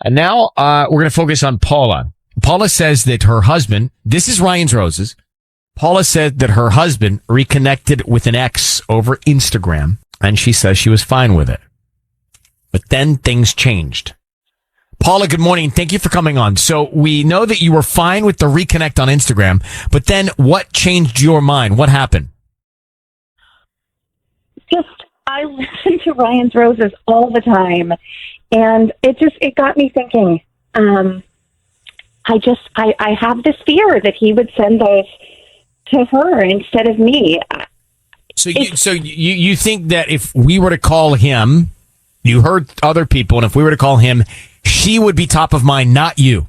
And now we're going to focus on Paula. Paula says that her husband, this is Ryan's Roses. Paula said that her husband reconnected with an ex over Instagram, and she says she was fine with it. But then things changed. Paula, good morning. Thank you for coming on. So we know that you were fine with the reconnect on Instagram, but then what changed your mind? What happened? I listen to Ryan's Roses all the time, and it got me thinking. I have this fear that he would send those to her instead of me. So you think that if we were to call him, you heard other people, and if we were to call him, she would be top of mind, not you?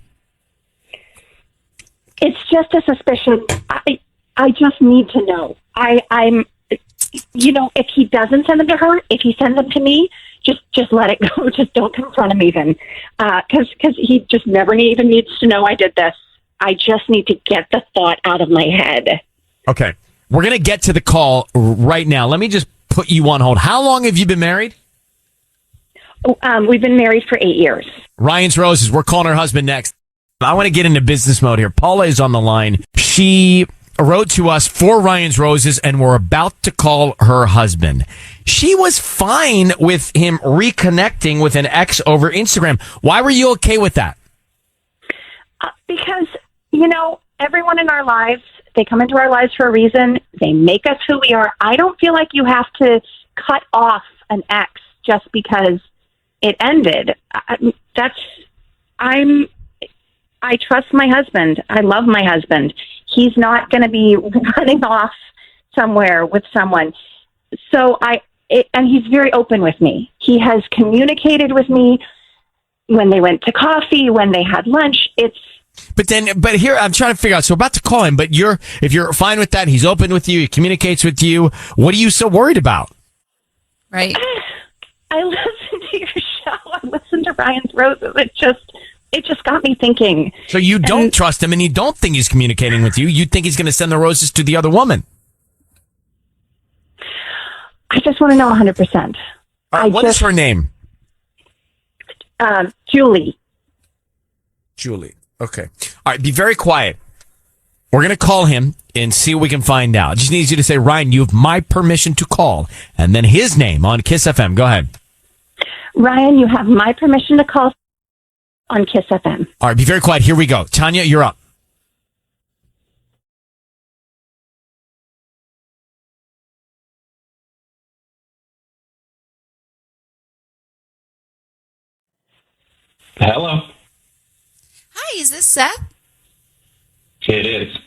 It's just a suspicion. I just need to know. I'm if he doesn't send them to her, if he sends them to me, just let it go. Just don't confront him even. Because he just never even needs to know I did this. I just need to get the thought out of my head. Okay. We're going to get to the call right now. Let me just put you on hold. How long have you been married? We've been married for 8 years. Ryan's Roses. We're calling her husband next. I want to get into business mode here. Paula is on the line. She wrote to us for Ryan's Roses, and we're about to call her husband. She was fine with him reconnecting with an ex over Instagram. Why were you okay with that? Because, everyone in our lives, they come into our lives for a reason. They make us who we are. I don't feel like you have to cut off an ex just because it ended. I trust my husband. I love my husband. He's not going to be running off somewhere with someone. So and he's very open with me. He has communicated with me when they went to coffee, when they had lunch. But here I'm trying to figure out. So about to call him, but if you're fine with that, he's open with you, he communicates with you. What are you so worried about? Right. I listen to your show. I listen to Ryan's Roses. It just got me thinking. So you don't trust him, and you don't think he's communicating with you. You think he's going to send the roses to the other woman. I just want to know 100%. What is her name? Julie. Julie. Okay. All right. Be very quiet. We're going to call him and see what we can find out. Just needs you to say, Ryan, you have my permission to call, and then his name on Kiss FM. Go ahead. Ryan, you have my permission to call on Kiss FM. All right. Be very quiet. Here we go. Tanya, you're up. Hello. Hi, is this Seth? It is.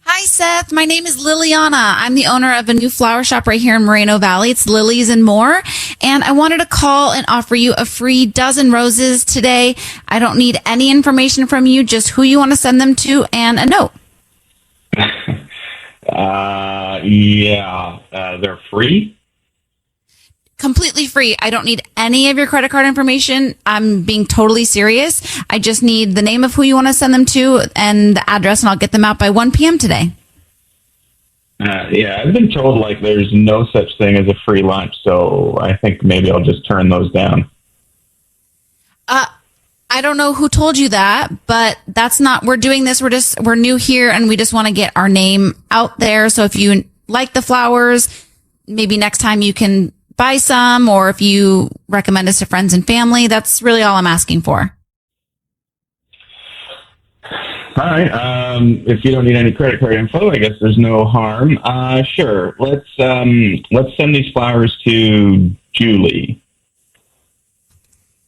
Hi, Seth. My name is Liliana. I'm the owner of a new flower shop right here in Moreno Valley. It's Lilies and More. And I wanted to call and offer you a free dozen roses today. I don't need any information from you, just who you want to send them to and a note. They're free? Completely free. I don't need any of your credit card information. I'm being totally serious. I just need the name of who you want to send them to and the address, and I'll get them out by 1 p.m. today. I've been told there's no such thing as a free lunch, so I think maybe I'll just turn those down. I don't know who told you that, but that's not, we're doing this. We're new here, and we just want to get our name out there. So if you like the flowers, maybe next time you can buy some, or if you recommend us to friends and family, that's really all I'm asking for. All right. If you don't need any credit card info, I guess there's no harm. Sure. Let's send these flowers to Julie.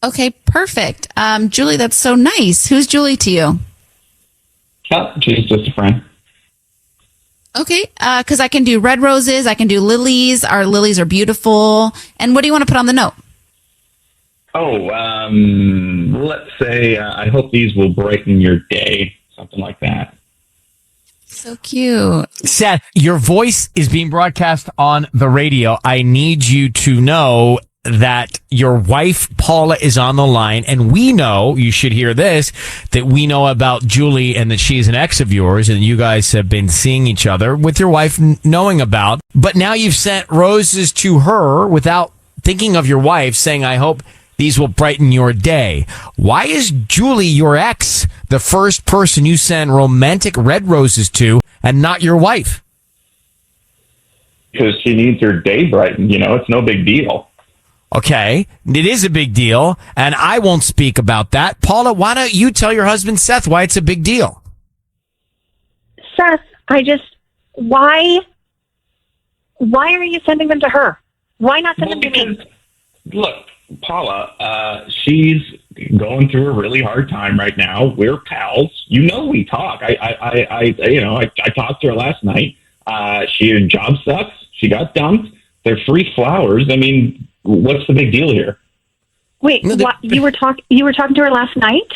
Okay, perfect. Julie, that's so nice. Who's Julie to you? Oh, she's just a friend. Okay, because I can do red roses, I can do lilies. Our lilies are beautiful. And what do you want to put on the note? Let's say, I hope these will brighten your day, something like that. So cute. Seth, your voice is being broadcast on the radio. I need you to know that your wife, Paula, is on the line, and we know, you should hear this, that we know about Julie and that she's an ex of yours, and you guys have been seeing each other with your wife knowing about. But now you've sent roses to her without thinking of your wife, saying, I hope These will brighten your day. Why is Julie, your ex, the first person you send romantic red roses to and not your wife? Because she needs her day brightened. It's no big deal. Okay, it is a big deal, and I won't speak about that. Paula, why don't you tell your husband, Seth, why it's a big deal? Seth, why are you sending them to her? Why not send them to me? Look, Paula, she's going through a really hard time right now. We're pals. We talk. I talked to her last night. Her job sucks. She got dumped. They're free flowers. I mean, what's the big deal here? Wait, you were talking to her last night?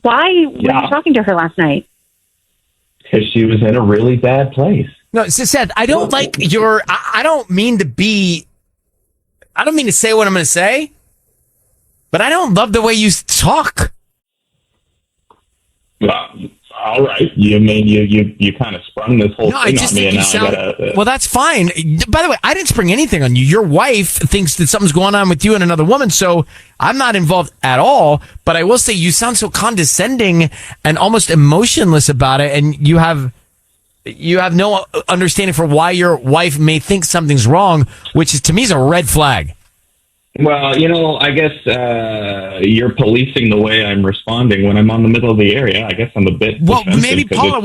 Why were you talking to her last night? Because she was in a really bad place. No, Seth, I don't like your. I don't mean to be. I don't mean to say what I'm going to say, but I don't love the way you talk. Well, all right. You mean you kind of sprung this whole thing on me, and now I gotta. Well, that's fine. By the way, I didn't spring anything on you. Your wife thinks that something's going on with you and another woman, so I'm not involved at all. But I will say you sound so condescending and almost emotionless about it, and you have no understanding for why your wife may think something's wrong, which is to me is a red flag. Well, I guess you're policing the way I'm responding when I'm on the middle of the area. I guess I'm a bit defensive. Maybe Paula.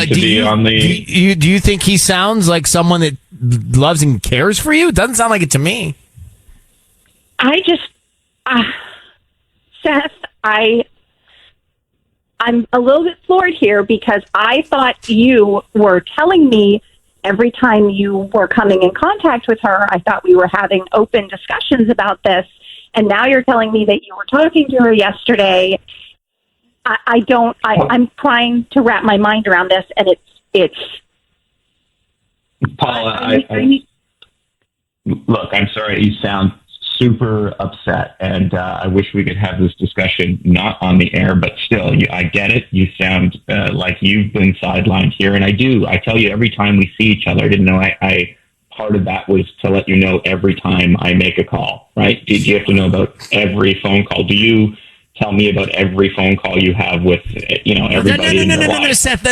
Do you think he sounds like someone that loves and cares for you? It doesn't sound like it to me. Seth, I'm a little bit floored here because I thought you were telling me every time you were coming in contact with her, I thought we were having open discussions about this. And now you're telling me that you were talking to her yesterday. I'm trying to wrap my mind around this, and it's Paula, look, I'm sorry. You sound super upset, and I wish we could have this discussion not on the air, but still, I get it. You sound like you've been sidelined here, and I do. I tell you every time we see each other. I didn't know I part of that was to let you know every time I make a call, right? Did you have to know about every phone call? Do you tell me about every phone call you have with, everybody? No, Seth.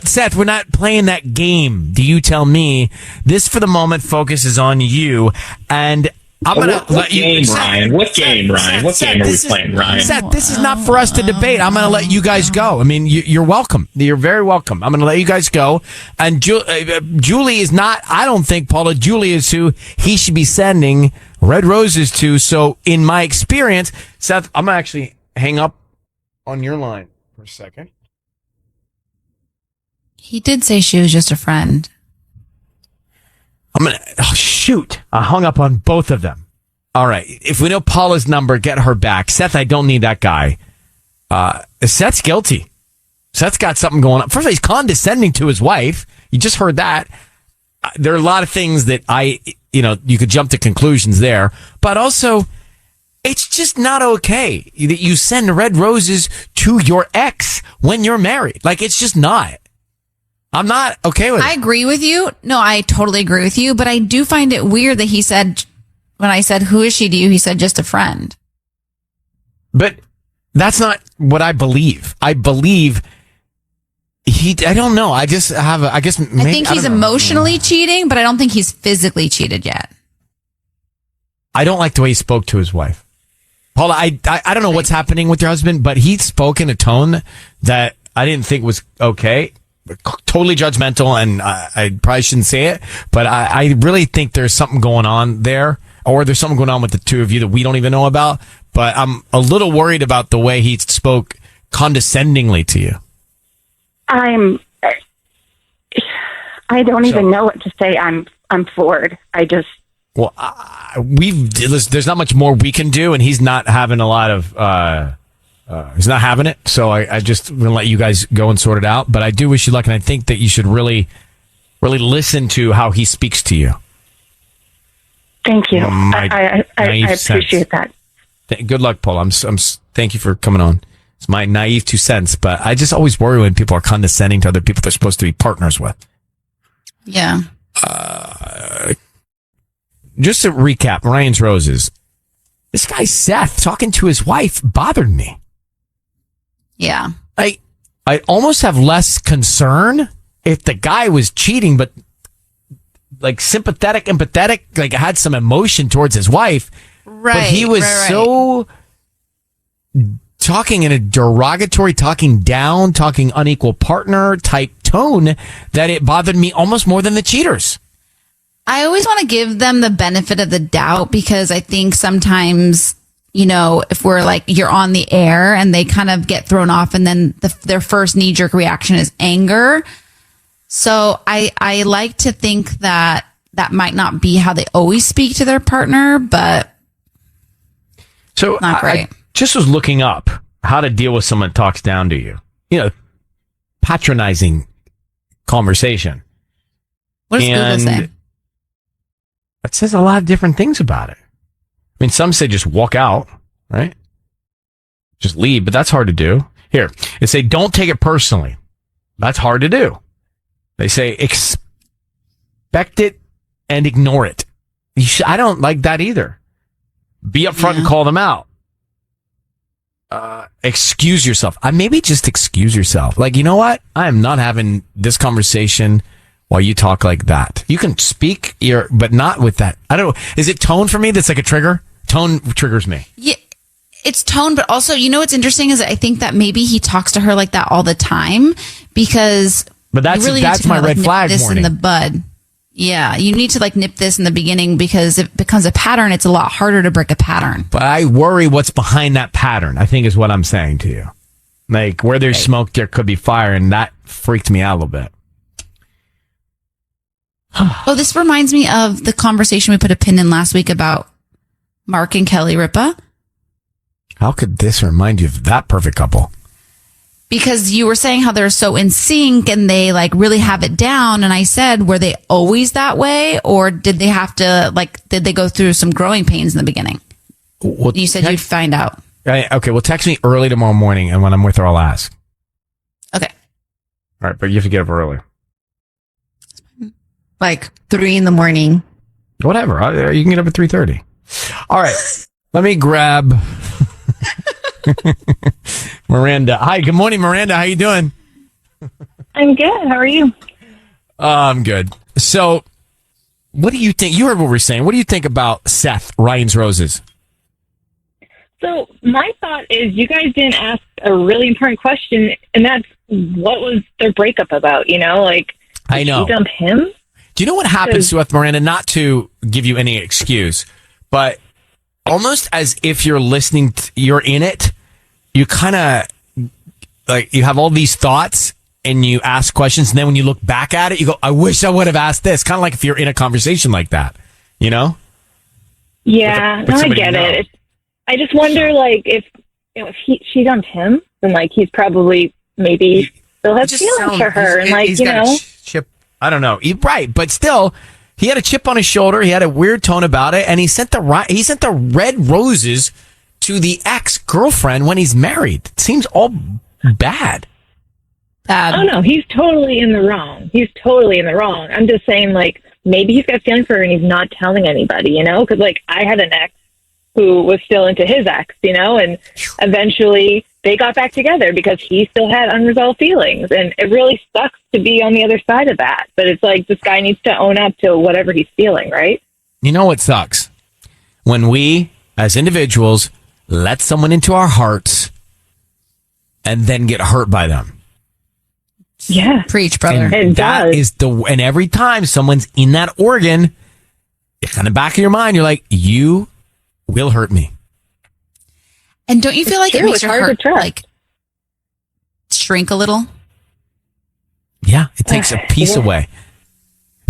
Seth, we're not playing that game. Do you tell me? This, for the moment, focuses on you, and I'm going to let you... Ryan? What game, Ryan? What game are we playing, Ryan? Seth, this is not for us to debate. I'm going to let you guys go. I mean, you're welcome. You're very welcome. I'm going to let you guys go. And Julie is not, I don't think, Paula, Julie is who he should be sending red roses to. So, in my experience, Seth, I'm going to actually hang up on your line for a second. He did say she was just a friend. Shoot. I hung up on both of them. All right. If we know Paula's number, get her back. Seth, I don't need that guy. Seth's guilty. Seth's got something going on. First of all, he's condescending to his wife. You just heard that. There are a lot of things that you could jump to conclusions there. But also, it's just not okay that you send red roses to your ex when you're married. Like, it's just not. I'm not okay with it. I agree with you. No, I totally agree with you. But I do find it weird that he said, when I said, who is she to you? He said, just a friend. But that's not what I believe. I believe I don't know. I think he's emotionally cheating, but I don't think he's physically cheated yet. I don't like the way he spoke to his wife. Paula, I don't know what's happening with your husband, but he spoke in a tone that I didn't think was okay. Totally judgmental, and I probably shouldn't say it, but I really think there's something going on there, or there's something going on with the two of you that we don't even know about. But I'm a little worried about the way he spoke condescendingly to you. I don't even know what to say. I'm floored. There's not much more we can do, and he's not having a lot of. He's not having it, so I just going to let you guys go and sort it out. But I do wish you luck, and I think that you should really, really listen to how he speaks to you. Thank you. I appreciate that. Good luck, Paul. Thank you for coming on. It's my naive 2 cents, but I just always worry when people are condescending to other people they're supposed to be partners with. Yeah. Just to recap, Ryan's Roses. This guy Seth talking to his wife bothered me. Yeah. I almost have less concern if the guy was cheating, but like sympathetic, empathetic, like had some emotion towards his wife. Right. But he was so talking in a derogatory, talking down, talking unequal partner type tone that it bothered me almost more than the cheaters. I always want to give them the benefit of the doubt because I think sometimes, if we're like, you're on the air and they kind of get thrown off and then their first knee jerk reaction is anger. So I like to think that might not be how they always speak to their partner, but so not great. I just was looking up how to deal with someone that talks down to you. Patronizing conversation. What does Google say? It says a lot of different things about it. I mean, some say just walk out, right? Just leave, but that's hard to do. Here, they say don't take it personally. That's hard to do. They say expect it and ignore it. I don't like that either. Be upfront and call them out. Excuse yourself. Maybe just excuse yourself. Like, you know what? I am not having this conversation while you talk like that. You can speak, but not with that. I don't know. Is it tone for me that's like a trigger? Tone triggers me. Yeah, it's tone, but also, what's interesting is I think that maybe he talks to her like that all the time because. But that's my red flag this warning. In the bud. Yeah, you need to nip this in the beginning because if it becomes a pattern, it's a lot harder to break a pattern. But I worry what's behind that pattern, I think is what I'm saying to you. Like, where there's smoke, there could be fire, and that freaked me out a little bit. Oh, this reminds me of the conversation we put a pin in last week about Mark and Kelly Ripa. How could this remind you of that perfect couple? Because you were saying how they're so in sync and they really have it down. And I said, were they always that way? Or did they have to, did they go through some growing pains in the beginning? Well, you said you'd find out. Okay, well, text me early tomorrow morning, and when I'm with her, I'll ask. Okay. All right, but you have to get up early. 3 a.m. Whatever. You can get up at 3:30. All right. Let me grab Miranda. Hi, good morning, Miranda. How you doing? I'm good. How are you? I'm good. So, what do you think? You heard what we're saying. What do you think about Seth, Ryan's Roses? So my thought is you guys didn't ask a really important question, and that's what was their breakup about, I know. Did you dump him? Do you know what happens with Miranda? Not to give you any excuse, but almost as if you're listening, you're in it, you kind of you have all these thoughts and you ask questions. And then when you look back at it, you go, I wish I would have asked this. Kind of like if you're in a conversation like that, Yeah, with I get it. I just wonder, if she dumped him, then he's probably maybe still has feelings for her, and he's got a chip. I don't know. Right, but still, he had a chip on his shoulder. He had a weird tone about it, and he sent the red roses to the ex-girlfriend when he's married. It seems all bad. Oh no, he's totally in the wrong. I'm just saying, maybe he's got feelings for her and he's not telling anybody, because I had an ex who was still into his ex, and eventually they got back together because he still had unresolved feelings. And it really sucks to be on the other side of that. But it's this guy needs to own up to whatever he's feeling, right? You know what sucks? When we, as individuals, let someone into our hearts and then get hurt by them. Yeah. Preach, brother. And that is and every time someone's in that organ, in the back of your mind, you're like, you will hurt me. And don't you feel like it makes your heart shrink a little? Yeah, it takes a piece away.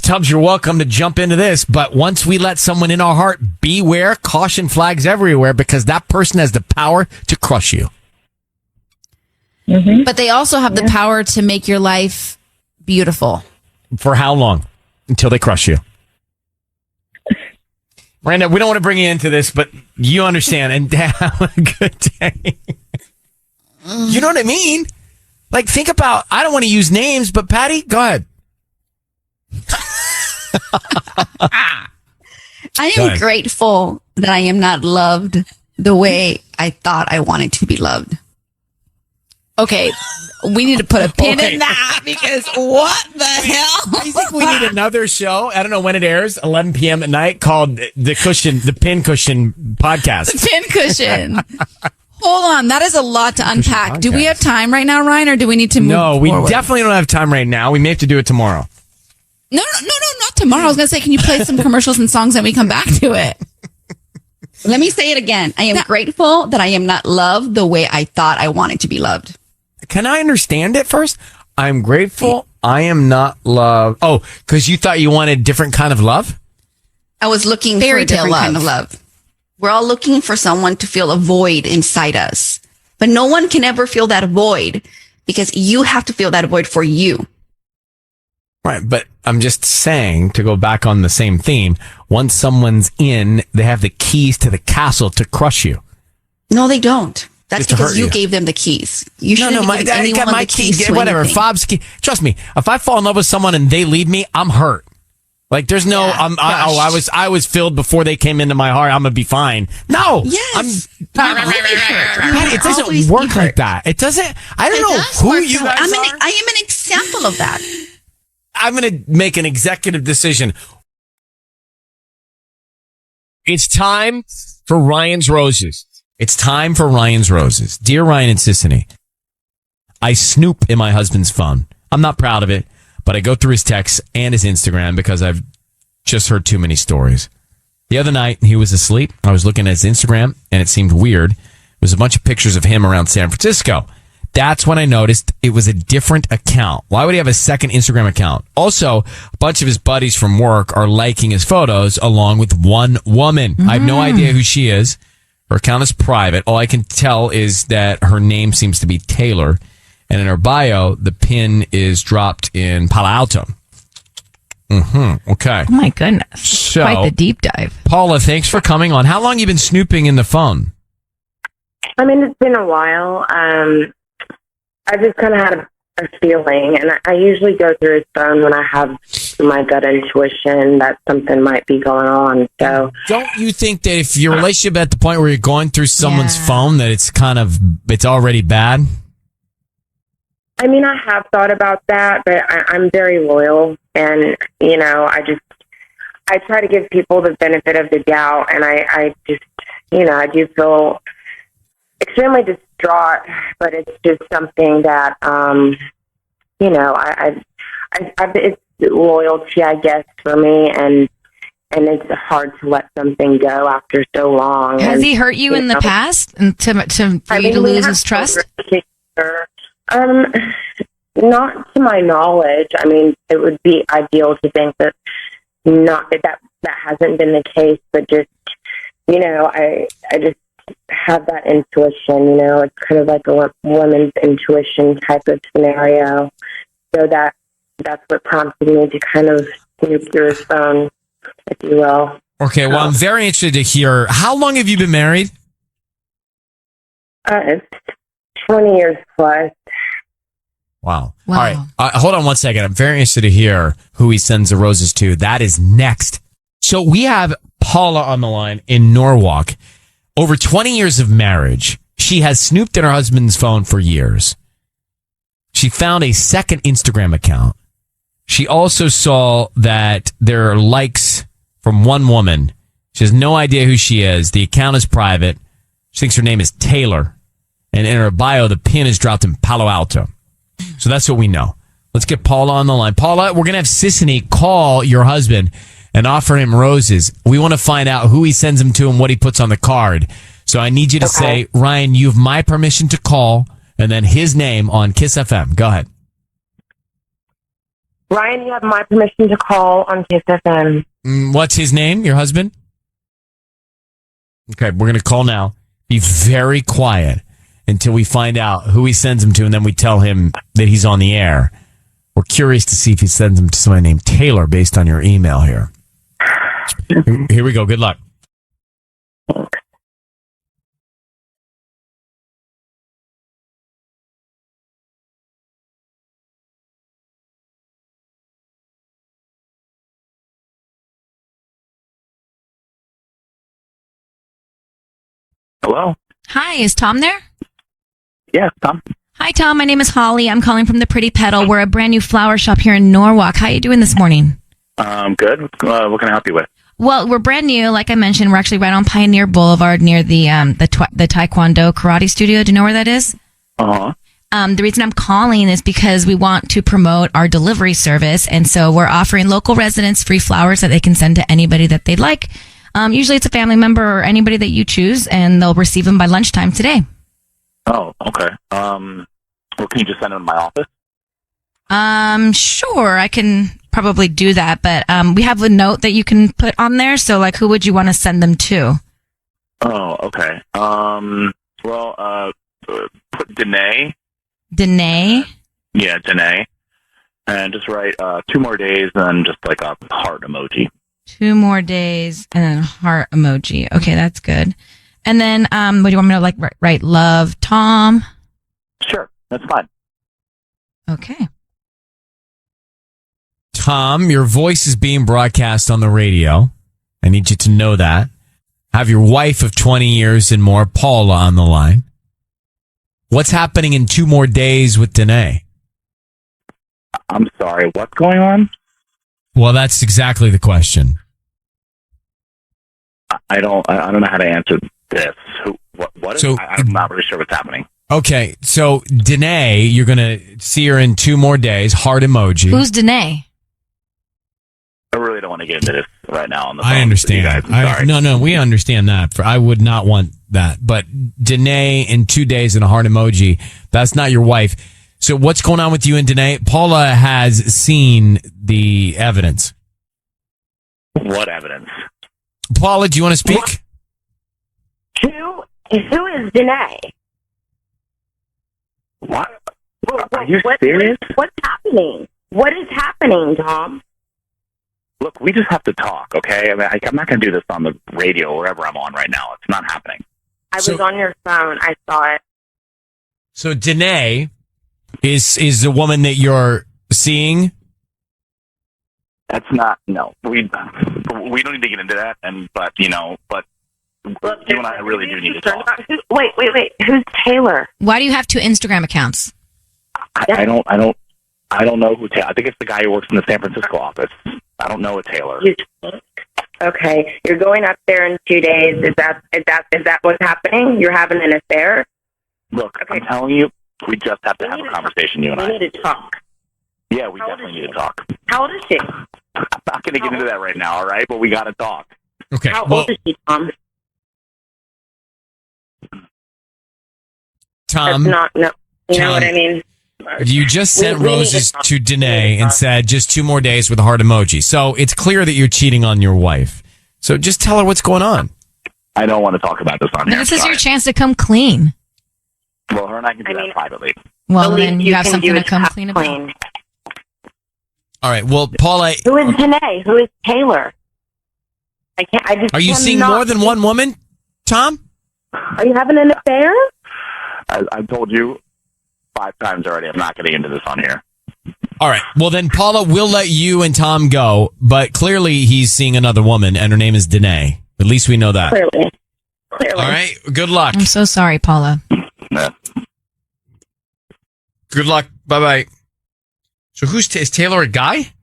Tubbs, you're welcome to jump into this, but once we let someone in our heart, beware, caution flags everywhere, because that person has the power to crush you. Mm-hmm. But they also have the power to make your life beautiful. For how long? Until they crush you. Miranda, we don't want to bring you into this, but you understand, and have a good day. You know what I mean? Think about, I don't want to use names, but Patty, go ahead. I Go am ahead. grateful that I am not loved the way I thought I wanted to be loved. Okay, we need to put a pin Okay. in that because what the hell? I think we need another show. I don't know when it airs, 11 p.m. at night, called the Pin Cushion Podcast. Pin cushion. Hold on, that is a lot to unpack. Do we have time right now, Ryan, or do we need to move No, we forward? definitely don't have time right now. We may have to do it tomorrow. No, not tomorrow. I was going to say, can you play some commercials and songs and we come back to it? Let me say it again. I am grateful that I am not loved the way I thought I wanted to be loved. Can I understand it first? I'm grateful. I am not loved. Oh, because you thought you wanted a different kind of love? I was looking for Fairy a tale different kind of love. We're all looking for someone to fill a void inside us. But no one can ever fill that void because you have to fill that void for you. Right, but I'm just saying, to go back on the same theme, once someone's in, they have the keys to the castle to crush you. No, they don't. That's Just to because hurt you you. gave them the keys. You shouldn't be giving I anyone got my the keys to whatever. anything. Fob's key. Trust me, if I fall in love with someone and they leave me, I'm hurt. Like there's no, I was filled before they came into my heart. I'm gonna be fine. No, Yes. Patty, it doesn't Always work be like hurt. that. It doesn't. I don't know does who work you that guys way. are. I am an example of that. I'm gonna make an executive decision. It's time for Ryan's Roses. It's time for Ryan's Roses. Dear Ryan and Sissany, I snoop in my husband's phone. I'm not proud of it, but I go through his texts and his Instagram because I've just heard too many stories. The other night, he was asleep. I was looking at his Instagram, and it seemed weird. It was a bunch of pictures of him around San Francisco. That's when I noticed it was a different account. Why would he have a second Instagram account? Also, a bunch of his buddies from work are liking his photos along with one woman. I have no idea who she is. Her account is private. All I can tell is that her name seems to be Taylor. And in her bio, the pin is dropped in Palo Alto. Okay. Oh my goodness. So, Quite the deep dive. Paula, thanks for coming on. How long you been snooping in the phone? I mean, it's been a while. I just kind of had a feeling, and I usually go through his phone when I have my gut intuition that something might be going on. So, Don't you think that if your relationship at the point where you're going through someone's Yeah. phone, that it's already bad? I mean, I have thought about that, but I'm very loyal, and I try to give people the benefit of the doubt, and I just, I do feel extremely distraught, but it's just something that, it's loyalty, I guess, for me, and it's hard to let something go after so long. Has And, he hurt you in the past and for you to we lose have his trust? children together. Not to my knowledge. I mean, it would be ideal to think that that hasn't been the case, but just, I just have that intuition, it's kind of like a woman's intuition type of scenario. So that's what prompted me to kind of snoop through his phone, if you will. Okay, well, I'm very interested to hear, how long have you been married? It's 20 years plus. Wow. Wow. All right. Hold on one second. I'm very interested to hear who he sends the roses to. That is next. So we have Paula on the line in Norwalk. Over 20 years of marriage. She has snooped in her husband's phone for years. She found a second Instagram account. She also saw that there are likes from one woman. She has no idea who she is. The account is private. She thinks her name is Taylor. And in her bio, the pin is dropped in Palo Alto. So that's what we know. Let's get Paula on the line. Paula, we're going to have Sissany call your husband and offer him roses. We want to find out who he sends them to and what he puts on the card. So I need you to say, Ryan, you have my permission to call, and then his name on Kiss FM. Go ahead. Ryan, you have my permission to call on Kiss FM. What's his name, your husband? Okay, we're going to call now. Be very quiet until we find out who he sends them to, and then we tell him that he's on the air. We're curious to see if he sends them to somebody named Taylor based on your email here. Here we go. Good luck. Hello? Hi, is Tom there? Yes, Tom. Hi, Tom. My name is Holly. I'm calling from the Pretty Petal. We're a brand new flower shop here in Norwalk. How are you doing this morning? Good. What can I help you with? Well, we're brand new. Like I mentioned, we're actually right on Pioneer Boulevard near the Taekwondo Karate Studio. Do you know where that is? Uh-huh. The reason I'm calling is because we want to promote our delivery service. And so we're offering local residents free flowers that they can send to anybody that they'd like. Usually it's a family member or anybody that you choose, and they'll receive them by lunchtime today. Oh, okay. Well, can you just send them to my office? Sure. I can probably do that, but we have a note that you can put on there. So, like, who would you want to send them to? Oh, okay. Put Danae. Danae? Yeah, Danae. And just write 2 more days and just like a heart emoji. 2 more days and then a heart emoji. Okay, that's good. And then, what do you want me to write? Love, Tom? Sure, that's fine. Okay. Tom, your voice is being broadcast on the radio. I need you to know that. Have your wife of 20 years and more, Paula, on the line. What's happening in 2 more days with Danae? I'm sorry, what's going on? Well, that's exactly the question. I don't know how to answer this. What is, So- I'm not really sure what's happening. Okay, so Danae, you're going to see her in 2 more days, heart emoji. Who's Danae? I really don't want to get into this right now on the phone. I understand. with you guys. I'm sorry. No, we understand that. I would not want that. But Danae in 2 days and a heart emoji, that's not your wife. So what's going on with you and Danae? Paula has seen the evidence. What evidence? Paula, do you want to speak? Who is Danae? What? Are you serious? What's happening? What is happening, Tom? Look, we just have to talk, okay? I mean, I'm not going to do this on the radio or wherever I'm on right now. It's not happening. I was on your phone. I saw it. So Danae is the woman that you're seeing? That's not, no. We don't need to get into that, but Look, you and I really do need to talk. Wait. Who's Taylor? Why do you have 2 Instagram accounts? I don't know who Taylor. I think it's the guy who works in the San Francisco office. I don't know a Taylor. Okay, you're going up there in 2 days. Is that what's happening? You're having an affair? Look, Okay. I'm telling you, we just have to have a conversation, you and I. We need to talk. Yeah, we How old definitely is need to talk. How old is she? I'm not going to get into that right now, all right? But we got to talk. Okay. How Well, old is she, Tom? Tom, That's not, no. You know Tom, what I mean? you just sent We need to roses talk. to We need Danae to and talk. said just 2 more days with a heart emoji. So it's clear that you're cheating on your wife. So just tell her what's going on. I don't want to talk about this on here. This is Sorry. your chance to come clean. Well, her and I can do I that mean- privately. Well, The then least you have can something do to is come have clean about. clean. All right. Well, Paula, Who is Danae? Who is Taylor? I just are you seeing cannot- more than one woman, Tom? Are you having an affair? I've told you 5 times already. I'm not getting into this on here. All right. Well, then Paula, we'll let you and Tom go, but clearly he's seeing another woman, and her name is Danae. At least we know that. Clearly. All right. Good luck. I'm so sorry, Paula. Yeah. Good luck. Bye-bye. So is Taylor a guy?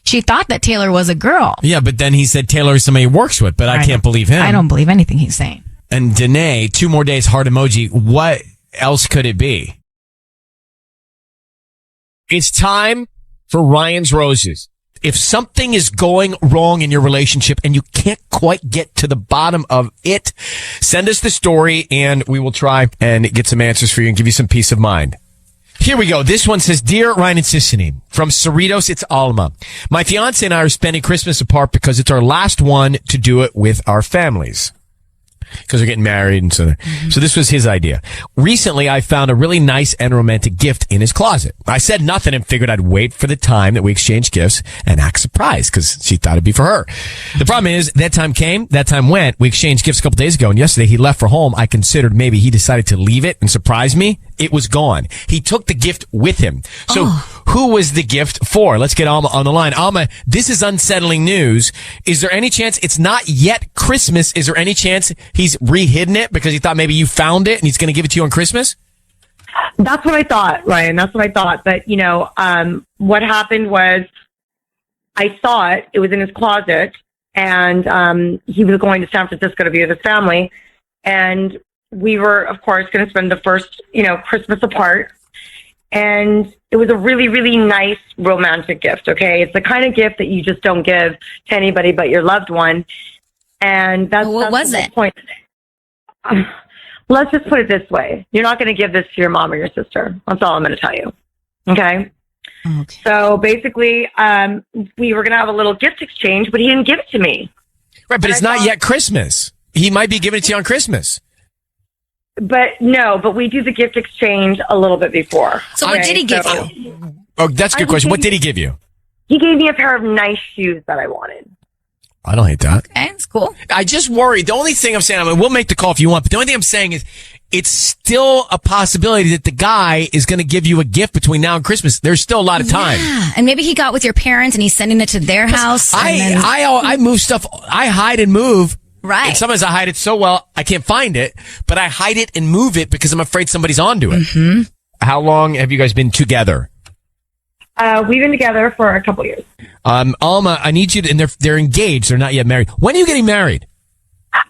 She thought that Taylor was a girl. Yeah, but then he said Taylor is somebody he works with, but I can't believe him. I don't believe anything he's saying. And Danae, 2 more days, heart emoji. What else could it be? It's time for Ryan's Roses. If something is going wrong in your relationship and you can't quite get to the bottom of it, send us the story and we will try and get some answers for you and give you some peace of mind. Here we go. This one says, Dear Ryan and Sissany, from Cerritos, it's Alma. My fiance and I are spending Christmas apart because it's our last one to do it with our families. Because they're getting married and so this was his idea. Recently, I found a really nice and romantic gift in his closet. I said nothing and figured I'd wait for the time that we exchange gifts and act surprised because she thought it'd be for her. The problem is that time came, that time went. We exchanged gifts a couple days ago and yesterday he left for home. I considered maybe he decided to leave it and surprise me. It was gone. He took the gift with him. So who was the gift for. Let's get Alma on the line. Alma, this is unsettling news. Is there any chance it's not yet Christmas? Is there any chance he's re-hidden it because he thought maybe you found it and he's going to give it to you on Christmas? That's what I thought, Ryan. That's what I thought. But, what happened was I saw it. It was in his closet. And he was going to San Francisco to be with his family. And we were, of course, going to spend the first, Christmas apart. And it was a really, really nice romantic gift, okay? It's the kind of gift that you just don't give to anybody but your loved one. And that's what was the it? Point. Let's just put it this way. You're not going to give this to your mom or your sister. That's all I'm going to tell you. Okay? Okay. So basically, we were going to have a little gift exchange, but he didn't give it to me. Right, but it's not yet Christmas. He might be giving it to you on Christmas. But we do the gift exchange a little bit before. So what did he give you? Oh, that's a good question. What did he give you? He gave me a pair of nice shoes that I wanted. I don't hate that. Okay, it's cool. I just worry. The only thing I'm saying, we'll make the call if you want, but the only thing I'm saying is it's still a possibility that the guy is going to give you a gift between now and Christmas. There's still a lot of time. Yeah. And maybe he got with your parents and he's sending it to their house. I move stuff. I hide and move. Right. And sometimes I hide it so well, I can't find it, but I hide it and move it because I'm afraid somebody's onto it. Mm-hmm. How long have you guys been together? We've been together for a couple years. Alma, I need you to, and they're engaged. They're not yet married. When are you getting married?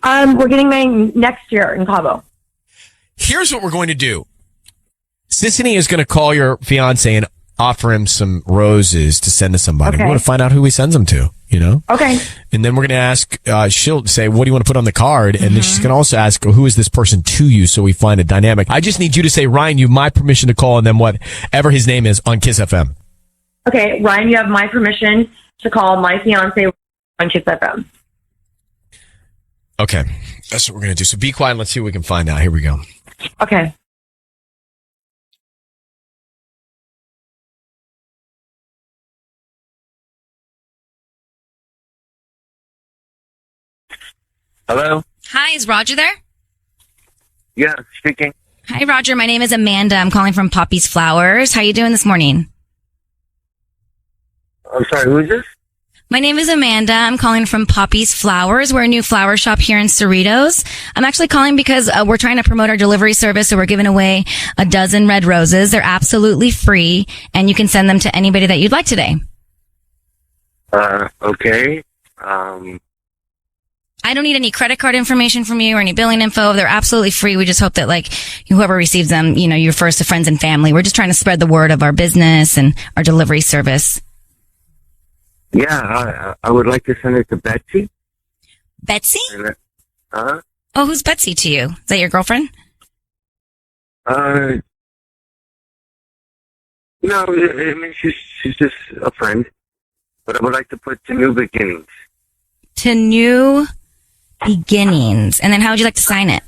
We're getting married next year in Cabo. Here's what we're going to do. Sissany is going to call your fiance and offer him some roses to send to somebody. Okay. We want to find out who he sends them to, Okay. And then we're going to ask, she'll say, what do you want to put on the card? And then she's going to also ask, who is this person to you? So we find a dynamic. I just need you to say, Ryan, you have my permission to call, and then whatever his name is on Kiss FM. Okay, Ryan, you have my permission to call my fiance on Kiss FM. Okay. That's what we're going to do. So be quiet and let's see what we can find out. Here we go. Okay. Hello? Hi, is Roger there? Yeah, speaking. Hi, Roger. My name is Amanda. I'm calling from Poppy's Flowers. How you doing this morning? I'm sorry, who is this? My name is Amanda. I'm calling from Poppy's Flowers. We're a new flower shop here in Cerritos. I'm actually calling because we're trying to promote our delivery service, so we're giving away a dozen red roses. They're absolutely free, and you can send them to anybody that you'd like today. Okay. I don't need any credit card information from you or any billing info. They're absolutely free. We just hope that, whoever receives them, you refer to friends and family. We're just trying to spread the word of our business and our delivery service. Yeah, I would like to send it to Betsy. Betsy? Huh? Oh, who's Betsy to you? Is that your girlfriend? No, I mean, she's just a friend. But I would like to put to New Beginnings. To New Beginnings. And then how would you like to sign it?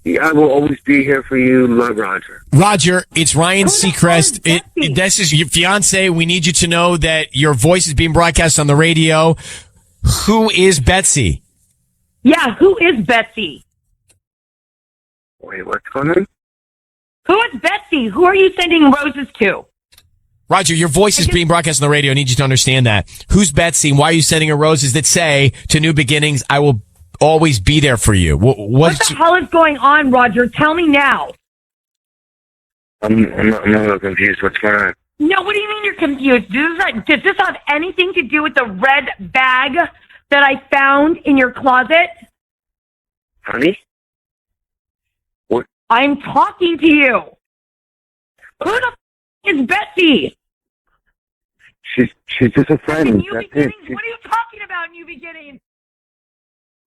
Yeah, I will always be here for you, love, Roger. Roger, it's Ryan Seacrest. This is your fiance. We need you to know that your voice is being broadcast on the radio. Who is Betsy? Yeah, who is Betsy? Wait, what's going on? Who is Betsy? Who are you sending roses to? Roger, your voice is being broadcast on the radio. I need you to understand that. Who's Betsy? And why are you sending her roses that say, to New Beginnings, I will always be there for you? What the hell is going on, Roger? Tell me now. I'm a little confused. What's going on? No, what do you mean you're confused? Does this have anything to do with the red bag that I found in your closet? Honey? What? I'm talking to you. Who the f*** is Betsy? She's just a friend. New Beginnings? What are you talking about, New Beginnings?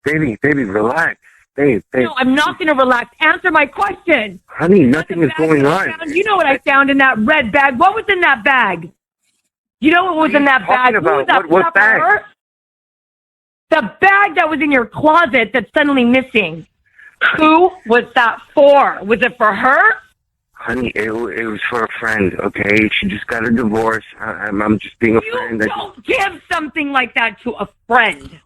Baby, relax. Babe. No, I'm not going to relax. Answer my question. Honey, nothing is going on. You know what I found in that red bag. What was in that bag? You know what was in that bag? What bag? The bag that was in your closet that's suddenly missing. Who was that for? Was it for her? Honey, it was for a friend, okay? She just got a divorce. I'm just being a friend. You don't give something like that to a friend.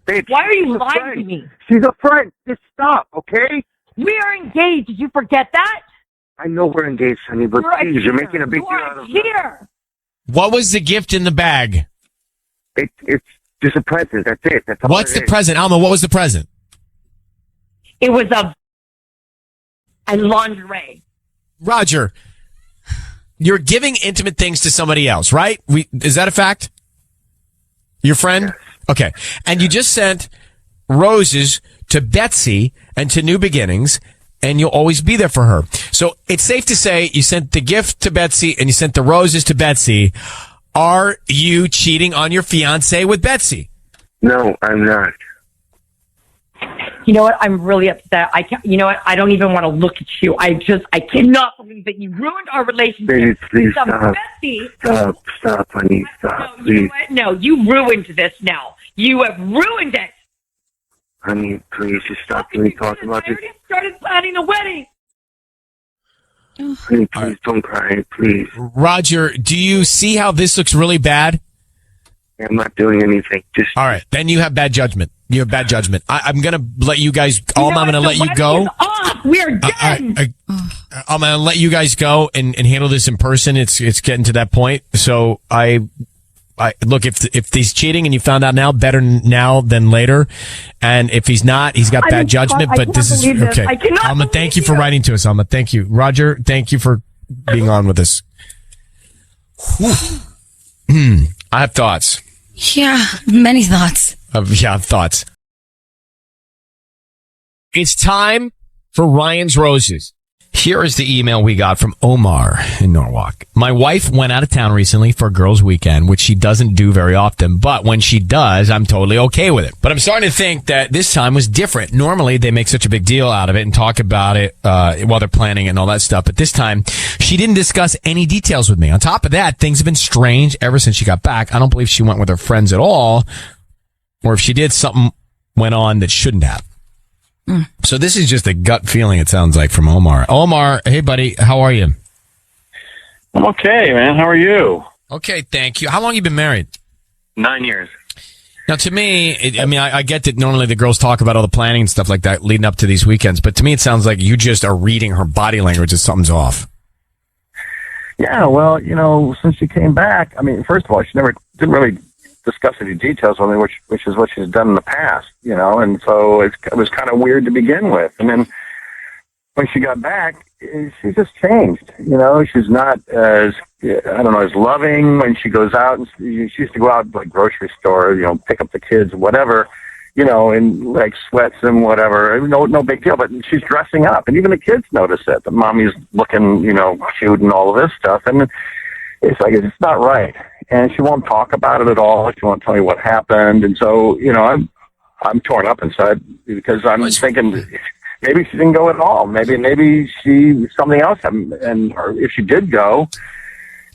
Babe, why are you lying to me? She's a friend. Just stop, okay? We are engaged. Did you forget that? I know we're engaged, honey, but please, you're making a big deal out of it. Here. What was the gift in the bag? It's just a present. That's it. That's all What's it the is. present? Alma, what was the present? It was a lingerie. Roger, you're giving intimate things to somebody else, right? Is that a fact? Your friend? Yes. Okay. And you just sent roses to Betsy and to New Beginnings, and you'll always be there for her. So it's safe to say you sent the gift to Betsy and you sent the roses to Betsy. Are you cheating on your fiance with Betsy? No, I'm not. You know what? I'm really upset. I can't. You know what? I don't even want to look at you. I cannot believe that you ruined our relationship. Baby, please Some stop. Betsy. Stop, honey, stop, No, you know please. what? No, you ruined this now. You have ruined it. Honey, please just stop. Can we talk about I this? already started planning the wedding. Honey, please don't cry, please. Roger, do you see how this looks really bad? I'm not doing anything. Just All right. Then you have bad judgment. You have bad judgment. I'm going to let you guys, I'm going to let you go. We're done. I'm going to let you guys go and handle this in person. It's getting to that point. So I look, if he's cheating and you found out now, better now than later. And if he's not, he's got bad judgment, but this is okay. Alma, thank you for writing to us, Alma. Thank you. Roger, thank you for being on with us. I have thoughts. Yeah, many thoughts. Thoughts. It's time for Ryan's Roses. Here is the email we got from Omar in Norwalk. My wife went out of town recently for a girls' weekend, which she doesn't do very often. But when she does, I'm totally okay with it. But I'm starting to think that this time was different. Normally, they make such a big deal out of it and talk about it while they're planning and all that stuff. But this time, she didn't discuss any details with me. On top of that, things have been strange ever since she got back. I don't believe she went with her friends at all. Or if she did, something went on that shouldn't have. So this is just a gut feeling, it sounds like, from Omar. Omar, hey, buddy, how are you? I'm okay, man. How are you? Okay, thank you. How long have you been married? 9 years. Now, to me, I get that normally the girls talk about all the planning and stuff like that leading up to these weekends, but to me it sounds like you just are reading her body language that something's off. Yeah, well, since she came back, first of all, she didn't really discuss any details with me, which is what she's done in the past, and so it was kind of weird to begin with. And then when she got back, she just changed. She's not as loving when she goes out. And she used to go out to like grocery store, pick up the kids, whatever, in like sweats and whatever. No big deal. But she's dressing up, and even the kids notice it. The mommy's looking, cute and all of this stuff, and it's like it's not right. And she won't talk about it at all. She won't tell me what happened. And so, I'm torn up inside because I'm thinking maybe she didn't go at all. Maybe something else happened. Or if she did go,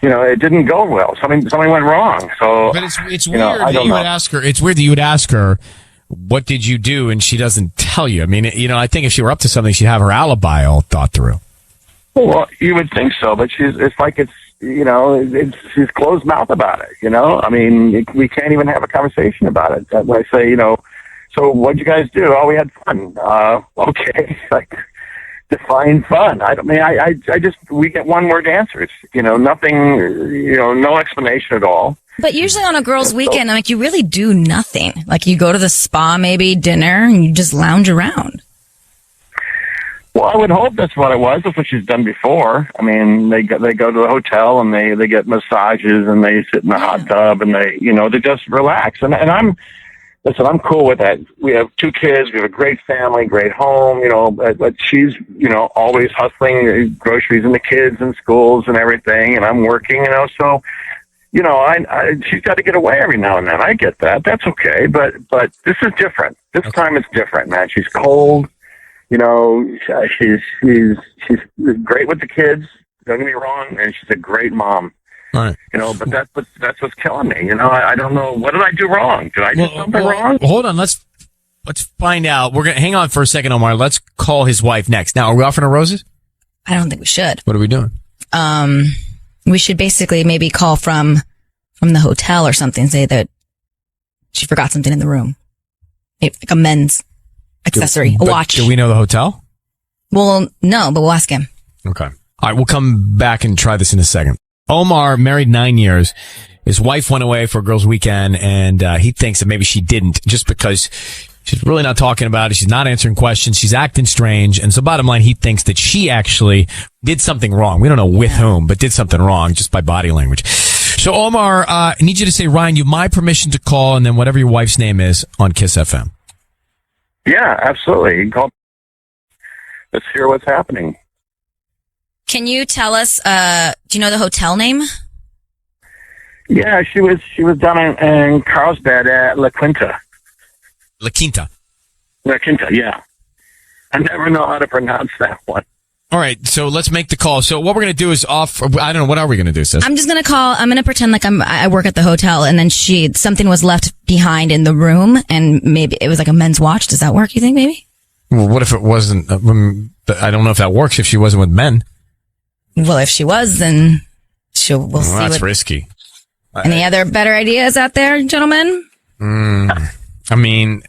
it didn't go well. Something went wrong. So, but it's weird that you would ask her. It's weird that you would ask her, what did you do? And she doesn't tell you. I think if she were up to something, she'd have her alibi all thought through. Well, you would think so, but she's closed mouth about it, we can't even have a conversation about it. When I say, so what'd you guys do? Oh, we had fun. Okay. Like, define fun. We get one word answers, nothing, no explanation at all. But usually on a girls' weekend, you really do nothing. Like you go to the spa, maybe dinner, and you just lounge around. Well, I would hope that's what it was. That's what she's done before. They go to the hotel and they get massages and they sit in the hot tub and they just relax. And I'm cool with that. We have 2 kids. We have a great family, great home, but she's, always hustling groceries and the kids and schools and everything. And I'm working, so, she's got to get away every now and then. I get that. That's okay. But this is different. This time it's different, man. She's cold. She's great with the kids. Don't get me wrong, and she's a great mom. All right. But that's what's killing me. I don't know. What did I do wrong? Did I do something wrong? Hold on. Let's find out. We're gonna hang on for a second, Omar. Let's call his wife next. Now, are we offering her roses? I don't think we should. What are we doing? We should basically maybe call from the hotel or something and say that she forgot something in the room. Maybe like a men's accessory, a watch. Do we know the hotel? Well, no, but we'll ask him. Okay. All right, we'll come back and try this in a second. Omar, married 9 years. His wife went away for a girls' weekend, and he thinks that maybe she didn't, just because she's really not talking about it. She's not answering questions. She's acting strange. And so bottom line, he thinks that she actually did something wrong. We don't know with whom, but did something wrong just by body language. So Omar, I need you to say, Ryan, you have my permission to call, and then whatever your wife's name is on Kiss FM. Yeah, absolutely. You can call. Let's hear what's happening. Can you tell us, do you know the hotel name? Yeah, she was down in Carlsbad at La Quinta. La Quinta. La Quinta, yeah. I never know how to pronounce that one. All right, so let's make the call. So what we're going to do is I don't know, what are we going to do, sis? I'm just going to call. I'm going to pretend like I work at the hotel, and then something was left behind in the room, and maybe it was like a men's watch. Does that work, you think, maybe? Well, what if it wasn't? I don't know if that works if she wasn't with men. Well, if she was, then we'll see. That's risky. Any other better ideas out there, gentlemen? I mean,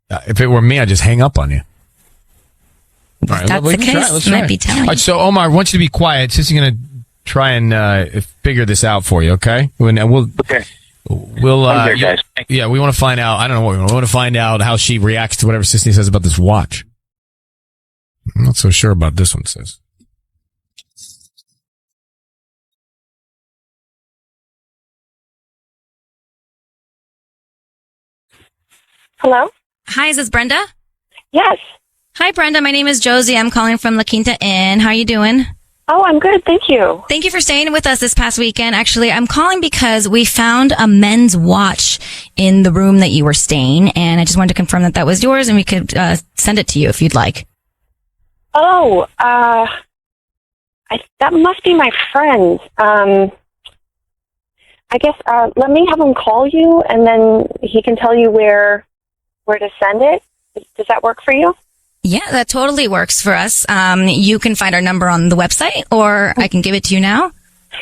if it were me, I'd just hang up on you. All right, that's the case. Let's try. Might be telling. All right, so Omar, I want you to be quiet. Sissy's going to try and figure this out for you, okay? Okay. We'll I'm here, guys. Yeah, we want to find out. I don't know what we want to find out how she reacts to whatever Sissy says about this watch. I'm not so sure about this one, sis. Hello? Hi, is this Brenda? Yes. Hi, Brenda. My name is Josie. I'm calling from La Quinta Inn. How are you doing? Oh, I'm good. Thank you. Thank you for staying with us this past weekend. Actually, I'm calling because we found a men's watch in the room that you were staying, and I just wanted to confirm that was yours, and we could send it to you if you'd like. Oh, that must be my friend. I guess let me have him call you, and then he can tell you where to send it. Does that work for you? Yeah, that totally works for us. You can find our number on the website, or I can give it to you now.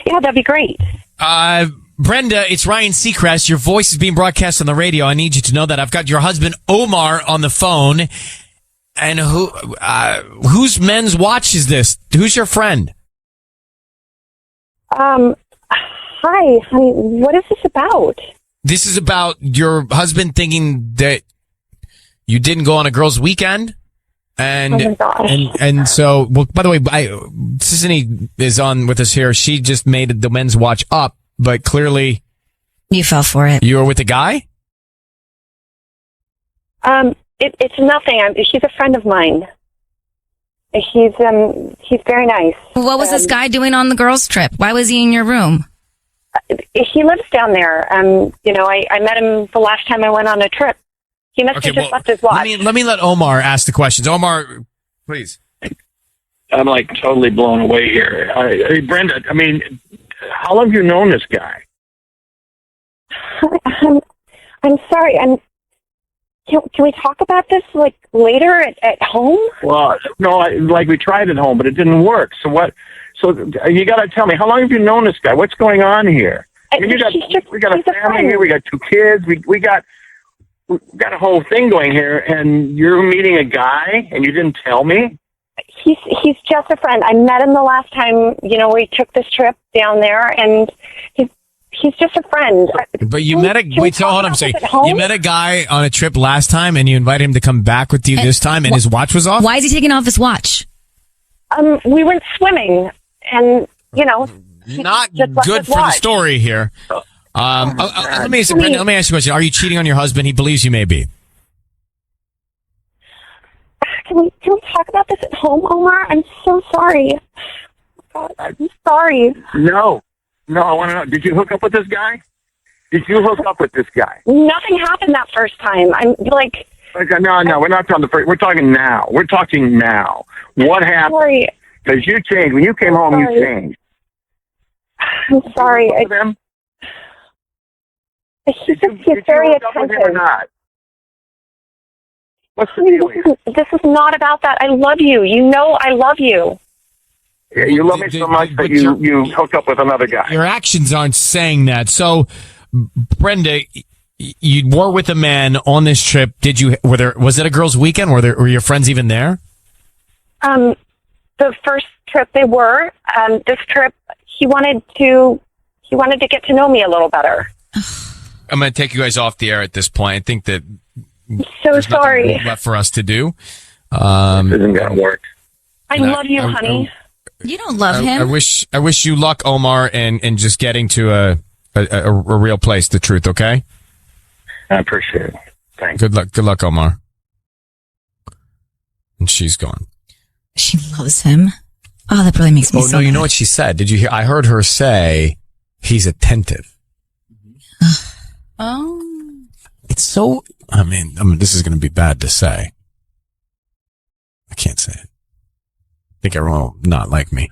Yeah, that'd be great. Brenda, it's Ryan Seacrest. Your voice is being broadcast on the radio. I need you to know that. I've got your husband, Omar, on the phone. And whose men's watch is this? Who's your friend? Hi, honey. What is this about? This is about your husband thinking that you didn't go on a girls' weekend. And, oh my gosh. and so, well, by the way, Sissany is on with us here. She just made the men's watch up, but clearly you fell for it. You were with a guy? It's nothing. He's a friend of mine. He's very nice. What was this guy doing on the girls' trip? Why was he in your room? He lives down there. I met him the last time I went on a trip. He must have just left his watch. Let me let Omar ask the questions. Omar, please. I'm like totally blown away here. Hey, Brenda, I mean, how long have you known this guy? I'm sorry. Can we talk about this like later at home? Well, no, we tried at home, but it didn't work. So what? So you got to tell me, how long have you known this guy? What's going on here? I mean, we got a family here. We got 2 kids. We got a whole thing going here, and you're meeting a guy, and you didn't tell me? He's just a friend. I met him the last time, we took this trip down there, and he's just a friend. But you met hold on a second. You met a guy on a trip last time, and you invited him to come back with you this time, and his watch was off? Why is he taking off his watch? We went swimming, and, not good for the story here. Let me ask you a question. Are you cheating on your husband? He believes you may be. Can we talk about this at home, Omar? I'm so sorry. God, I'm sorry. No, I want to know. Did you hook up with this guy? Nothing happened that first time. I'm like... No, we're not talking the first. We're talking now. What happened? Sorry. Because you changed. When you came home, you changed. I'm sorry. He's very attentive. Or not? What's the deal? This is not about that. I love you. I love you. Yeah, you love me so much that you hook up with another guy. Your actions aren't saying that. So, Brenda, you were with a man on this trip. Was it a girls' weekend? Were your friends even there? the first trip they were. This trip, he wanted to get to know me a little better. I'm going to take you guys off the air at this point. I think that So there's sorry. nothing left for us to do. This isn't going to work. I love you, honey. You don't love him. I wish you luck, Omar, and just getting to a real place, the truth, okay? I appreciate it. Thanks. Good luck, Omar. And she's gone. She loves him. Oh, that really makes me Oh, so no, you mad. know what she said? Did you hear? I heard her say he's attentive. Oh. It's so, I mean, this is going to be bad to say. I can't say it. I think everyone will not like me.